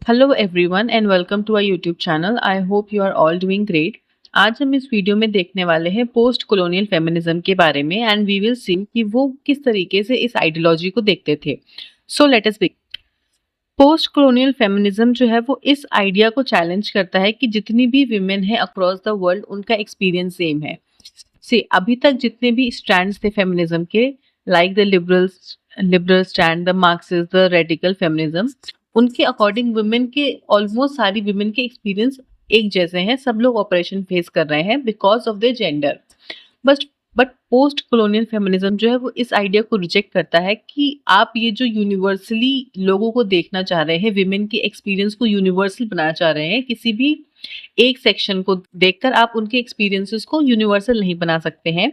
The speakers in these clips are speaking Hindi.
Hello everyone and welcome to our YouTube channel. I hope you are all doing great. आज हम इस वीडियो में देखने वाले हैं पोस्ट कॉलोनियल फेमिनिज्म के बारे में एंड वी विल सी कि वो किस तरीके से इस आइडियोलॉजी को देखते थे। So let us begin. Post colonial feminism जो है वो इस आइडिया को चैलेंज करता है कि जितनी भी विमेन है अक्रॉस द वर्ल्ड उनका एक्सपीरियंस सेम है। से अभी तक जितने भी स्टैंड्स थे फेमिनिज्म के, like the liberal stand, the Marxist, the radical feminism, उनके अकॉर्डिंग वुमेन के ऑलमोस्ट सारी वुमेन के एक्सपीरियंस एक जैसे हैं। सब लोग ऑपरेशन फेस कर रहे हैं because of the gender. But but post colonial feminism जो है वो इस आइडिया को रिजेक्ट करता है कि आप ये जो यूनिवर्सली लोगों को देखना चाह रहे हैं, विमेन के एक्सपीरियंस को यूनिवर्सल बनाना चाह रहे हैं, किसी भी एक सेक्शन को देखकर आप उनके एक्सपीरियंसेस को यूनिवर्सल नहीं बना सकते हैं।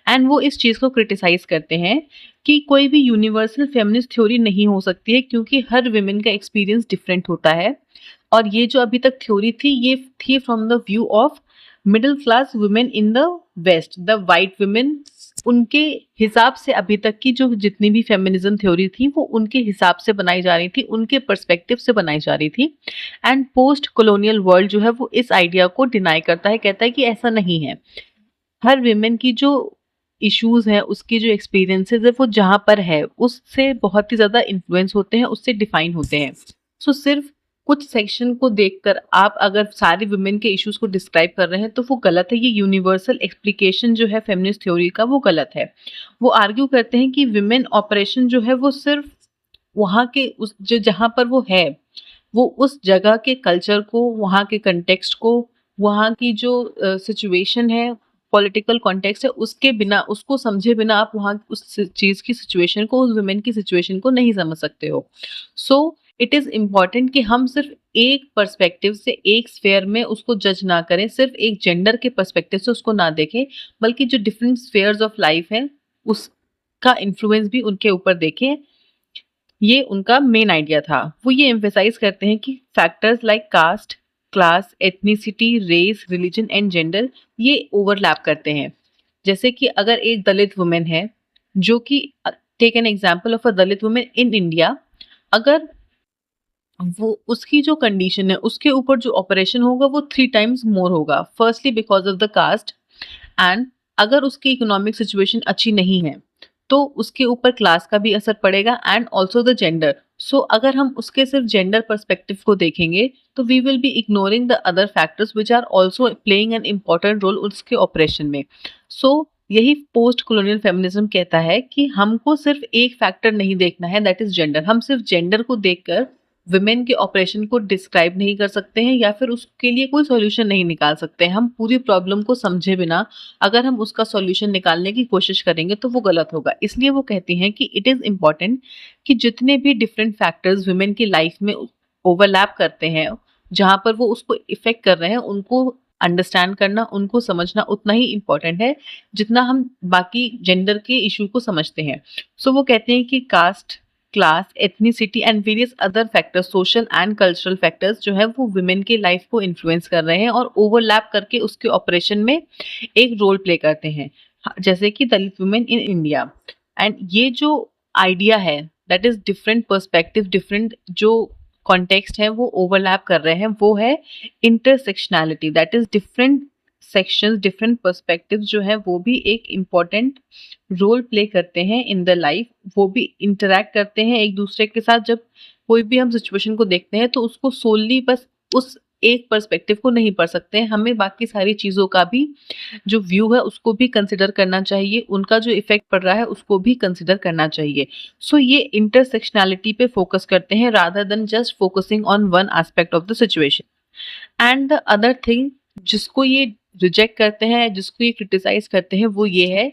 एंड वो इस चीज़ को क्रिटिसाइज करते हैं कि कोई भी यूनिवर्सल फेमिनिस्ट थ्योरी नहीं हो सकती है क्योंकि हर विमेन का एक्सपीरियंस डिफरेंट होता है। और ये जो अभी तक थ्योरी थी ये थी from the view of middle class women in the west, the white women. उनके हिसाब से अभी तक की जो जितनी भी फेमिनिज्म थ्योरी थी वो उनके हिसाब से बनाई जा रही थी, उनके पर्सपेक्टिव से बनाई जा रही थी। एंड पोस्ट कॉलोनियल वर्ल्ड जो है वो इस आइडिया को डिनाई करता है, कहता है कि ऐसा नहीं है। हर विमेन की जो इश्यूज है, उसकी जो एक्सपीरियंसेस है वो जहाँ पर है उससे बहुत ही ज़्यादा इन्फ्लुएंस होते हैं, उससे डिफाइन होते हैं। सो सिर्फ कुछ सेक्शन को देखकर आप अगर सारी वुमेन के इश्यूज को डिस्क्राइब कर रहे हैं तो वो गलत है। ये यूनिवर्सल एक्सप्लिकेशन जो है फेमिनिस्ट थ्योरी का वो गलत है। वो आर्ग्यू करते हैं कि विमेन ऑपरेशन जो है वो सिर्फ वहाँ के उस जो जहाँ पर वो है, वो उस जगह के कल्चर को, वहाँ के कंटेक्स्ट को, वहाँ की जो सिचुएशन है, पॉलिटिकल कॉन्टेक्स्ट है, उसके बिना, उसको समझे बिना आप वहाँ उस चीज़ की सिचुएशन को, उस वुमेन की सिचुएशन को नहीं समझ सकते हो। सो इट इज़ इम्पॉर्टेंट कि हम सिर्फ एक पर्सपेक्टिव से, एक स्फेयर में उसको जज ना करें, सिर्फ एक जेंडर के पर्सपेक्टिव से उसको ना देखें, बल्कि जो डिफरेंट स्फेयर्स ऑफ लाइफ है उसका इन्फ्लुएंस भी उनके ऊपर देखें। ये उनका मेन आइडिया था। वो ये एम्फेसाइज करते हैं कि factors like caste, class, ethnicity, race, religion and gender ये ओवरलैप करते हैं। जैसे कि अगर एक दलित वुमेन है जो कि, take an example of a Dalit women in India, अगर वो उसकी जो कंडीशन है उसके ऊपर जो ऑपरेशन होगा वो 3 टाइम्स मोर होगा। Firstly because of the caste, and अगर उसकी इकोनॉमिक सिचुएशन अच्छी नहीं है तो उसके ऊपर क्लास का भी असर पड़ेगा and also the gender. So अगर हम उसके सिर्फ जेंडर पर्सपेक्टिव को देखेंगे तो we will be ignoring the other factors which are also playing an important role उसके ऑपरेशन में। सो यही पोस्ट कॉलोनियल फेमिनिज्म कहता है कि हमको सिर्फ एक फैक्टर नहीं देखना है, दैट इज जेंडर। हम सिर्फ जेंडर को देखकर विमेन के ऑपरेशन को डिस्क्राइब नहीं कर सकते हैं या फिर उसके लिए कोई सॉल्यूशन नहीं निकाल सकते हैं। हम पूरी प्रॉब्लम को समझे बिना अगर हम उसका सॉल्यूशन निकालने की कोशिश करेंगे तो वो गलत होगा। इसलिए वो कहती हैं कि इट इज़ इम्पॉर्टेंट कि जितने भी डिफरेंट फैक्टर्स वुमेन की लाइफ में ओवरलैप करते हैं, जहाँ पर वो उसको इफेक्ट कर रहे हैं, उनको अंडरस्टैंड करना, उनको समझना उतना ही इम्पॉर्टेंट है जितना हम बाकी जेंडर के इशू को समझते हैं। सो वो कहते हैं कि caste, class, ethnicity and various other factors, social and cultural factors जो है वो वुमेन के लाइफ को इन्फ्लुएंस कर रहे हैं और ओवरलैप करके उसके ऑपरेशन में एक रोल प्ले करते हैं। जैसे कि दलित वुमेन इन इंडिया। एंड ये जो आइडिया है, that is different perspective, different जो कॉन्टेक्स्ट है वो ओवरलैप कर रहे हैं, वो है intersectionality. That is different sections, different perspective जो है वो भी एक इम्पॉर्टेंट रोल प्ले करते हैं इन द लाइफ। वो भी इंटरैक्ट करते हैं एक दूसरे के साथ। जब कोई भी हम सिचुएशन को देखते हैं तो उसको सोलली बस उस एक पर्सपेक्टिव को नहीं पढ़ सकते हैं, हमें बाकी सारी चीज़ों का भी जो व्यू है उसको भी कंसिडर करना चाहिए, उनका जो इफेक्ट पड़ रहा है उसको भी कंसिडर करना चाहिए। सो ये इंटरसेक्शनैलिटी पे फोकस करते हैं rather than just focusing on one aspect of the situation. And the other thing जिसको ये रिजेक्ट करते हैं, जिसको ये क्रिटिसाइज करते हैं, वो ये है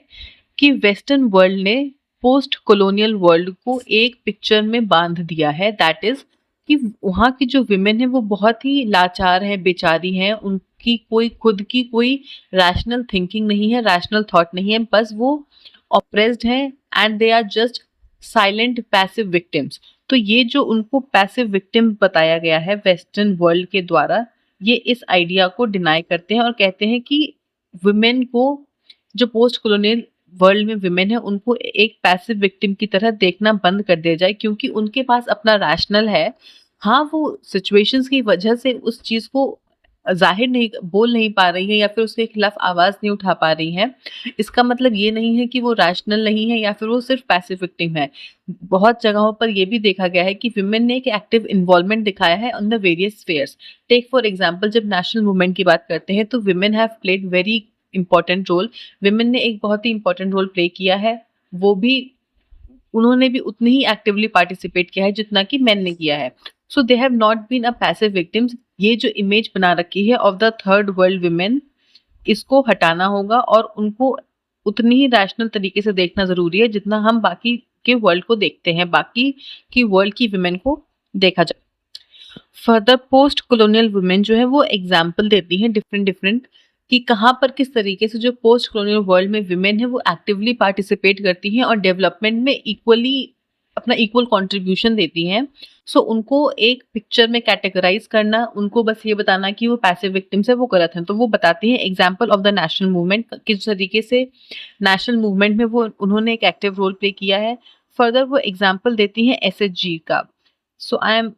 कि वेस्टर्न वर्ल्ड ने पोस्ट कॉलोनियल वर्ल्ड को एक पिक्चर में बांध दिया है। दैट इज कि वहाँ की जो विमेन है वो बहुत ही लाचार है, बेचारी हैं, उनकी कोई खुद की कोई रैशनल थिंकिंग नहीं है, रैशनल थॉट नहीं है, बस वो ऑप्रेस्ड हैं and they are just silent passive victims. तो ये जो उनको पैसिव विक्टिम बताया गया है वेस्टर्न वर्ल्ड के द्वारा, ये इस आइडिया को डिनाई करते हैं और कहते हैं कि वुमेन को, जो पोस्ट कॉलोनियल वर्ल्ड में विमेन है, उनको एक पैसिव विक्टिम की तरह देखना बंद कर दिया जाए क्योंकि उनके पास अपना रैशनल है, हाँ, वो सिचुएशंस की वजह से उस चीज़ को ज़ाहिर नहीं बोल नहीं पा रही हैं या फिर उसके खिलाफ आवाज़ नहीं उठा पा रही हैं। इसका मतलब ये नहीं है कि वो रैशनल नहीं है या फिर वो सिर्फ़ पैसिव विक्टिम है। बहुत जगहों पर ये भी देखा गया है कि वुमेन ने एक एक्टिव इन्वॉल्वमेंट दिखाया है on the various spheres. Take for example, जब नेशनल वुमेन की बात करते हैं तो women have played very important role. Women ने एक बहुत ही इम्पोर्टेंट रोल प्ले किया है। वो भी उन्होंने भी उतनी ही एक्टिवली पार्टिसिपेट किया है जितना कि मेन ने किया है। So they have not been a passive victims. ये जो इमेज बना रखी है of the third world women, इसको हटाना होगा और उनको उतनी ही रैशनल तरीके से देखना ज़रूरी है जितना हम बाकी के वर्ल्ड को देखते हैं, बाकी की वर्ल्ड की वुमेन को देखा जाए। फर्दर पोस्ट कॉलोनियल वुमेन जो है वो एग्जाम्पल देती हैं डिफरेंट डिफरेंट कि कहाँ पर किस तरीके से जो पोस्ट कॉलोनियल वर्ल्ड में वुमेन है वो एक्टिवली पार्टिसिपेट करती हैं और डेवलपमेंट में इक्वली अपना इक्वल कंट्रीब्यूशन देती हैं। सो उनको एक पिक्चर में कैटेगराइज करना, उनको बस ये बताना कि वो पैसिव विक्टिम्स है, वो गलत है। तो वो बताती हैं example of the national movement, किस तरीके से नेशनल मूवमेंट में वो उन्होंने एक एक्टिव रोल प्ले किया है। फर्दर वो एग्जाम्पल देती हैं एसएचजी का। So I am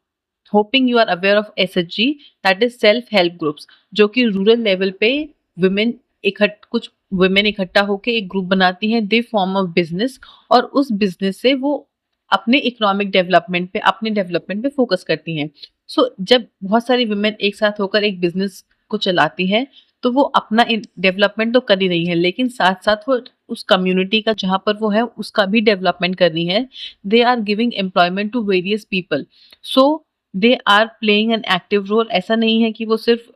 hoping you are aware of SHG, that is self help groups, जो कि रूरल लेवल पे वुमेन कुछ वुमेन इकट्ठा होकर एक ग्रुप बनाती हैं, दे फॉर्म ऑफ बिजनेस, और उस बिजनेस से वो अपने इकोनॉमिक डेवलपमेंट पे, अपने डेवलपमेंट पे फोकस करती हैं। सो जब बहुत सारी वुमेन एक साथ होकर एक बिजनेस को चलाती हैं तो वो अपना डेवलपमेंट तो कर ही रही है, लेकिन साथ साथ वो उस कम्युनिटी का जहाँ पर वो है उसका भी डेवलपमेंट कर रही है। They are giving employment to various people. So they are playing an active role. ऐसा नहीं है कि वो सिर्फ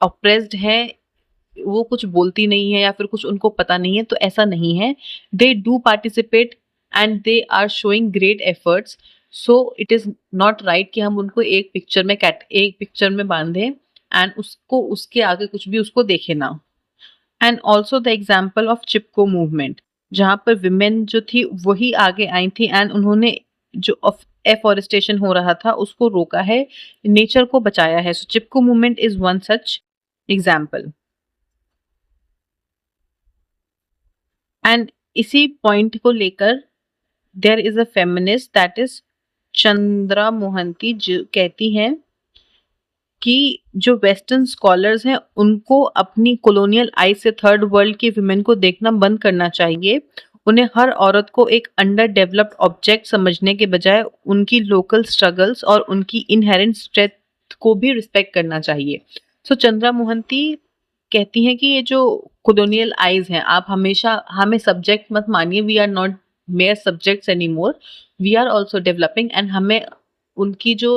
ऑप्रेस्ड है, वो कुछ बोलती नहीं है या फिर कुछ उनको पता नहीं है, तो ऐसा नहीं है। They do participate and they are showing great efforts. So it is not right कि हम उनको एक पिक्चर में बांधें एंड उसको उसके आगे कुछ भी उसको देखे ना। And also the example of Chipko movement, जहाँ पर विमेन जो थी वही आगे आई थी एंड उन्होंने जो एफॉरेस्टेशन हो रहा था उसको रोका है, नेचर को बचाया है। So Chipko movement is one such example. And इसी पॉइंट को लेकर there is a feminist that is Chandra Mohanty, जो कहती हैं कि जो वेस्टर्न स्कॉलर्स हैं उनको अपनी कॉलोनियल आई से थर्ड वर्ल्ड की विमेन को देखना बंद करना चाहिए। उन्हें हर औरत को एक अंडर डेवलप्ड ऑब्जेक्ट समझने के बजाय उनकी लोकल स्ट्रगल्स और उनकी इनहेरेंट स्ट्रेंथ को भी रिस्पेक्ट करना चाहिए। सो चंद्रा मोहंती कहती हैं कि ये जो कॉलोनियल आइज हैं, आप हमेशा हमें सब्जेक्ट मत मानिए। We are not mere subjects any more, we are also developing. And हमें उनकी जो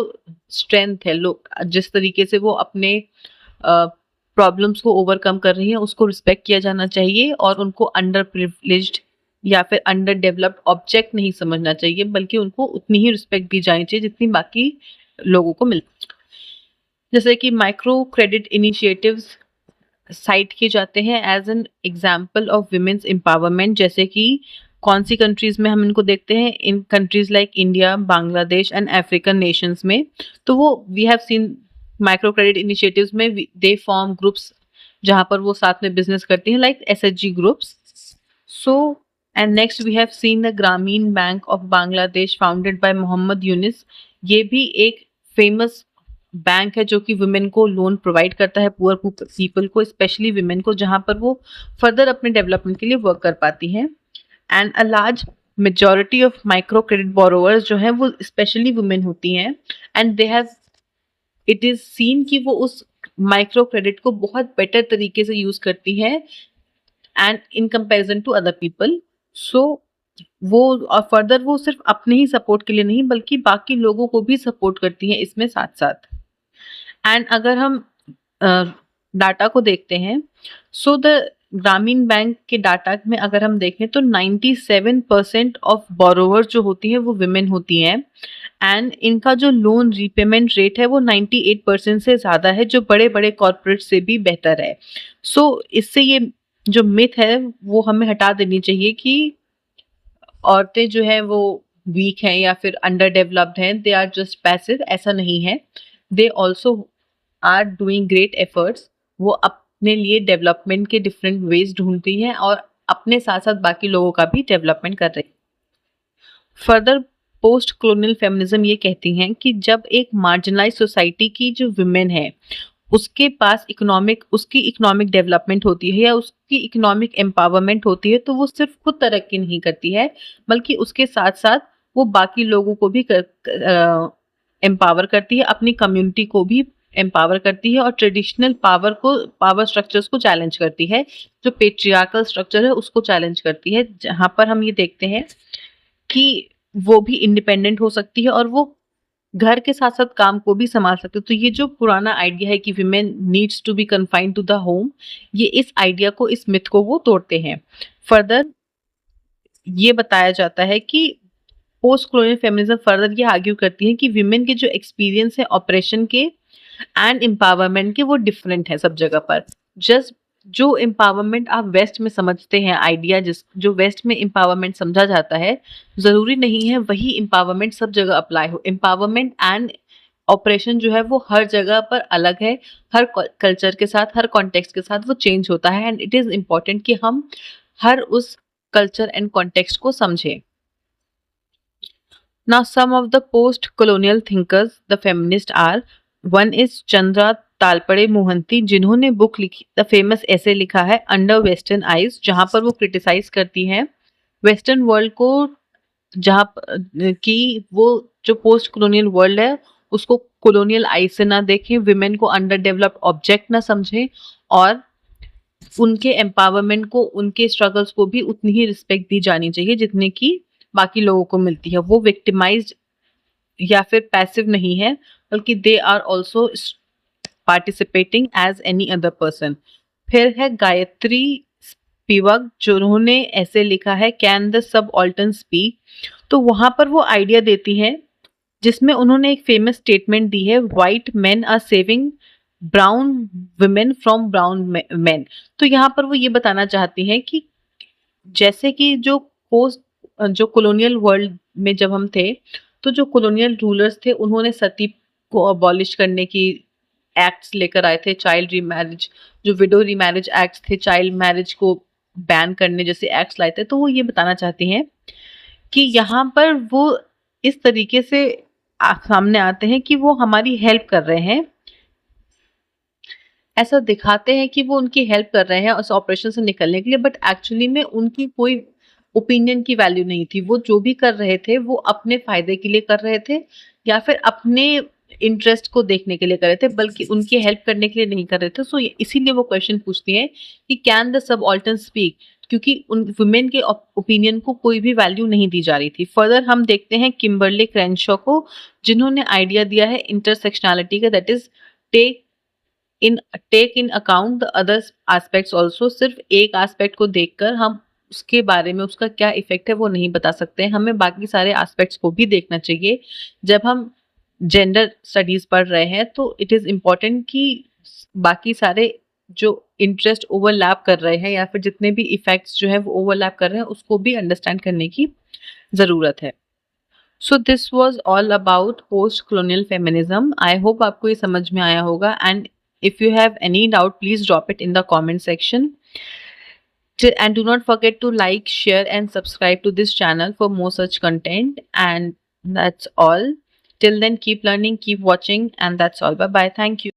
स्ट्रेंथ है, लोग जिस तरीके से वो अपने प्रॉब्लम्स को ओवरकम कर रही हैं उसको रिस्पेक्ट किया जाना चाहिए और उनको अंडर प्रिविलेज्ड या फिर अंडर डेवलप्ड ऑब्जेक्ट नहीं समझना चाहिए, बल्कि उनको उतनी ही रिस्पेक्ट दी जानी चाहिए जितनी बाकी लोगों को मिलती। जैसे कि माइक्रो क्रेडिट इनिशिएटिव्स साइट किए जाते हैं as an example of women's empowerment. जैसे कि कौन सी कंट्रीज में हम इनको देखते हैं, इन countries like India, Bangladesh and African nations में। तो वो we have seen micro credit initiatives में दे फॉर्म ग्रुप्स जहाँ पर वो साथ में बिजनेस करती हैं, like SHG groups. So and next we have seen the Grameen Bank of Bangladesh founded by Muhammad Yunus. ये भी एक फेमस बैंक है जो कि वुमेन को लोन प्रोवाइड करता है, पुअर पीपल को, स्पेशली वुमेन को, जहाँ पर वो फर्दर अपने डेवलपमेंट के लिए वर्क कर पाती हैं। And a large majority of micro credit borrowers जो हैं वो स्पेशली वुमेन होती हैं and they have it is seen कि वो उस माइक्रो क्रेडिट को बहुत बेटर तरीके से यूज करती हैं and in comparison to other people. So वो और फर्दर वो सिर्फ अपने ही सपोर्ट के लिए नहीं बल्कि बाकी लोगों को भी सपोर्ट करती हैं इसमें साथ साथ। एंड अगर हम डाटा को देखते हैं, सो द ग्रामीण बैंक के डाटा में अगर हम देखें तो 97% ऑफ बोरोवर जो होती है वो विमेन होती हैं एंड इनका जो लोन रीपेमेंट रेट है वो 98% से ज़्यादा है, जो बड़े बड़े कॉरपोरेट से भी बेहतर है। सो इससे ये जो मिथ है वो हमें हटा देनी चाहिए कि औरतें जो है वो वीक हैं या फिर अंडर डेवलप्ड हैं, दे आर जस्ट पैसिव। ऐसा नहीं है, they also are doing great efforts. वो अपने लिए डेवलपमेंट के डिफरेंट वेज ढूंढती हैं और अपने साथ साथ बाकी लोगों का भी डेवलपमेंट कर रही है। फर्दर पोस्ट कॉलोनियल फेमिनिज्म ये कहती हैं कि जब एक मार्जिनलाइज सोसाइटी की जो वुमेन है उसके पास उसकी इकोनॉमिक डेवलपमेंट होती है या उसकी इकोनॉमिक एम्पावरमेंट होती है, तो वो सिर्फ खुद तरक्की नहीं करती है बल्कि उसके साथ साथ वो बाकी लोगों को भी एम्पावर करती है, अपनी कम्युनिटी को भी एम्पावर करती है और ट्रेडिशनल पावर स्ट्रक्चर्स को चैलेंज करती है। जो पेट्रियार्कल स्ट्रक्चर है उसको चैलेंज करती है, जहाँ पर हम ये देखते हैं कि वो भी इंडिपेंडेंट हो सकती है और वो घर के साथ साथ काम को भी संभाल सकते हो। तो ये जो पुराना आइडिया है कि women needs to be confined to the home, ये इस आइडिया को, इस मिथ को वो तोड़ते हैं। फर्दर ये बताया जाता है कि पोस्ट कॉलोनियल फेमिनिज्म फर्दर ये आर्ग्यू करती है कि विमेन के जो एक्सपीरियंस है ऑपरेशन के एंड एम्पावरमेंट के, वो डिफरेंट है सब जगह पर। जस्ट जो एम्पावरमेंट आप वेस्ट में समझते हैं, आइडिया जो वेस्ट में एम्पावरमेंट समझा जाता है, जरूरी नहीं है वही एम्पावरमेंट सब जगह अप्लाई हो। एम्पावरमेंट एंड ऑपरेशन जो है वो हर जगह पर अलग है, हर कल्चर के साथ, हर कॉन्टेक्स्ट के साथ वो चेंज होता है एंड इट इज इम्पॉर्टेंट कि हम हर उस कल्चर एंड कॉन्टेक्स्ट को समझें। Now, some of the post-colonial thinkers, the feminists are, one is Chandra Talpade Mohanty, जिन्होंने बुक लिखी, द फेमस ऐसे लिखा है अंडर वेस्टर्न आइज, जहाँ पर वो क्रिटिसाइज करती हैं वेस्टर्न वर्ल्ड को, जहाँ कि वो जो पोस्ट कॉलोनियल वर्ल्ड है उसको कॉलोनियल आइज से ना देखें, विमेन को अंडर डेवलप्ड ऑब्जेक्ट ना समझें और उनके एम्पावरमेंट को, उनके स्ट्रगल्स को भी उतनी ही रिस्पेक्ट दी जानी चाहिए जितने की बाकी लोगों को मिलती है। वो विक्टिमाइज्ड या फिर पैसिव नहीं है, बल्कि they are also participating as any other person. फिर है गायत्री स्पिवक, जिन्होंने ऐसे लिखा है कैन द सबऑल्टर्न स्पीक। तो वहां पर वो आइडिया देती हैं जिसमें उन्होंने एक फेमस स्टेटमेंट दी है, white men are saving brown women from brown men. तो यहाँ पर वो ये बताना चाहती हैं कि जैसे कि जो कॉलोनियल वर्ल्ड में जब हम थे, तो जो कॉलोनियल रूलर्स थे उन्होंने सती को अबॉलिश करने की एक्ट्स लेकर आए थे, चाइल्ड रीमैरिज, जो विडो रीमैरिज एक्ट्स थे, चाइल्ड मैरिज को बैन करने जैसे एक्ट्स लाए थे। तो वो ये बताना चाहती हैं कि यहाँ पर वो इस तरीके से सामने आते हैं कि वो हमारी हेल्प कर रहे हैं, ऐसा दिखाते हैं कि वो उनकी हेल्प कर रहे हैं उस ऑपरेशन से निकलने के लिए, बट एक्चुअली में उनकी कोई ओपिनियन की वैल्यू नहीं थी। वो जो भी कर रहे थे वो अपने फायदे के लिए कर रहे थे या फिर अपने इंटरेस्ट को देखने के लिए कर रहे थे, बल्कि उनकी हेल्प करने के लिए नहीं कर रहे थे। सो इसीलिए वो क्वेश्चन पूछती है कि कैन द सबऑल्टर्न स्पीक, क्योंकि उन वुमेन के ओपिनियन को कोई भी वैल्यू नहीं दी जा रही थी। फर्दर हम देखते हैं किम्बरले क्रैनशॉ को, जिन्होंने आइडिया दिया है इंटरसेक्शनैलिटी का, that is take in account the other aspects also. सिर्फ एक एस्पेक्ट को देखकर हम उसके बारे में, उसका क्या इफेक्ट है वो नहीं बता सकते, हमें बाकी सारे एस्पेक्ट्स को भी देखना चाहिए। जब हम जेंडर स्टडीज पढ़ रहे हैं तो इट इज इम्पॉर्टेंट कि बाकी सारे जो इंटरेस्ट ओवरलैप कर रहे हैं या फिर जितने भी इफेक्ट्स जो है वो ओवरलैप कर रहे हैं उसको भी अंडरस्टैंड करने की ज़रूरत है। So this was all about post colonial feminism. I hope आपको ये समझ में आया होगा, and if you have any doubt please drop it in the comment section, and do not forget to like, share and subscribe to this channel for more such content. And that's all. Till then, keep learning, keep watching, and that's all. Bye bye. Thank you.